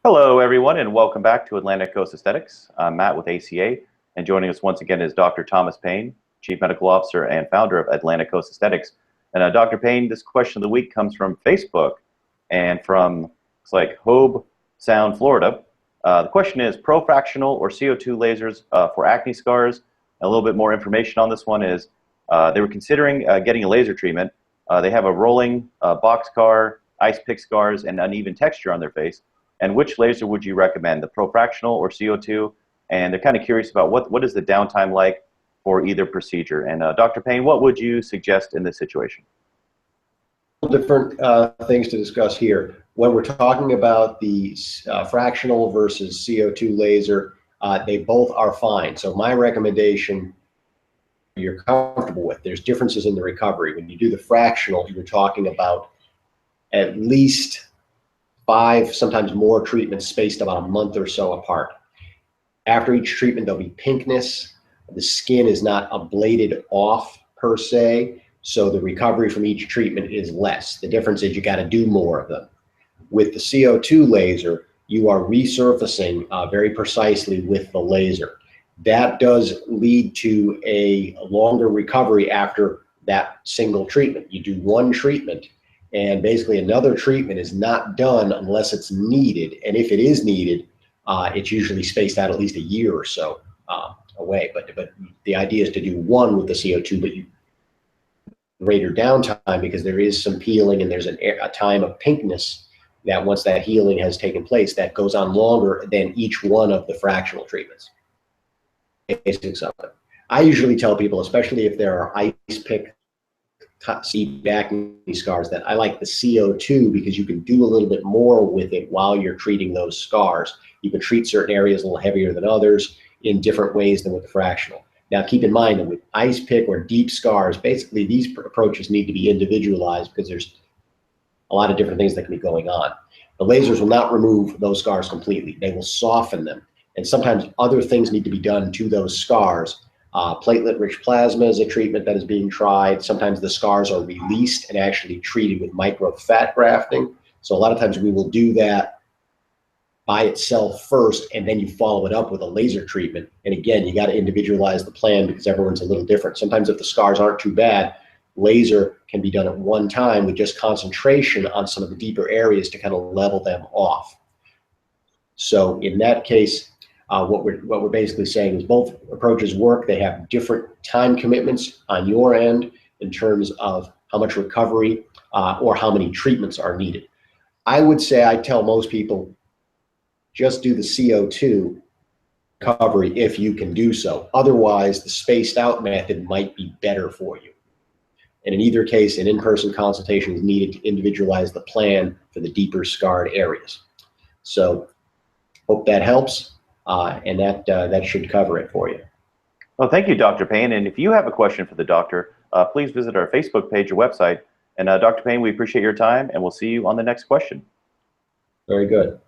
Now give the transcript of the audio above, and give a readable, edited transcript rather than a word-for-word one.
Hello, everyone, and welcome back to Atlantic Coast Aesthetics. I'm Matt with ACA, and joining us once again is Dr. Thomas Payne, Chief Medical Officer and founder of Atlantic Coast Aesthetics. And Dr. Payne, this question of the week comes from Facebook and from, looks like, Hobe Sound, Florida. The question is, Profractional or CO2 lasers for acne scars? A little bit more information on this one is they were considering getting a laser treatment. They have a rolling boxcar, ice pick scars, and uneven texture on their face. And which laser would you recommend, the Profractional or CO2? And they're kind of curious about what is the downtime like for either procedure. And Dr. Payne, what would you suggest in this situation? Different things to discuss here. When we're talking about the fractional versus CO2 laser, they both are fine. So my recommendation, you're comfortable with. There's differences in the recovery. When you do the fractional, you're talking about at least 5, sometimes more treatments spaced about a month or so apart. After each treatment, there'll be pinkness. The skin is not ablated off per se, so the recovery from each treatment is less. The difference is you got to do more of them. With the CO2 laser, you are resurfacing very precisely with the laser. That does lead to a longer recovery after that single treatment. You do one treatment, and basically another treatment is not done unless it's needed. And if it is needed, it's usually spaced out at least a year or so away. But the idea is to do one with the CO2, but you greater downtime because there is some peeling and there's a time of pinkness that once that healing has taken place, that goes on longer than each one of the fractional treatments. Basics of it. I usually tell people, especially if there are ice pick acne scars, that I like the CO2 because you can do a little bit more with it while you're treating those scars. You can treat certain areas a little heavier than others in different ways than with the fractional. Now keep in mind that with ice pick or deep scars, basically these approaches need to be individualized because there's a lot of different things that can be going on. The lasers will not remove those scars completely. They will soften them. And sometimes other things need to be done to those scars. Platelet-rich plasma is a treatment that is being tried. Sometimes the scars are released and actually treated with micro-fat grafting. So a lot of times we will do that by itself first, and then you follow it up with a laser treatment. And again, you got to individualize the plan because everyone's a little different. Sometimes if the scars aren't too bad, laser can be done at one time with just concentration on some of the deeper areas to kind of level them off. So in that case, what we're basically saying is both approaches work. They have different time commitments on your end in terms of how much recovery or how many treatments are needed. I would say I tell most people just do the CO2 recovery if you can do so. Otherwise, the spaced out method might be better for you. And in either case, an in-person consultation is needed to individualize the plan for the deeper scarred areas. So hope that helps. And that should cover it for you. Well, thank you, Dr. Payne. And if you have a question for the doctor, please visit our Facebook page or website. And Dr. Payne, we appreciate your time, and we'll see you on the next question. Very good.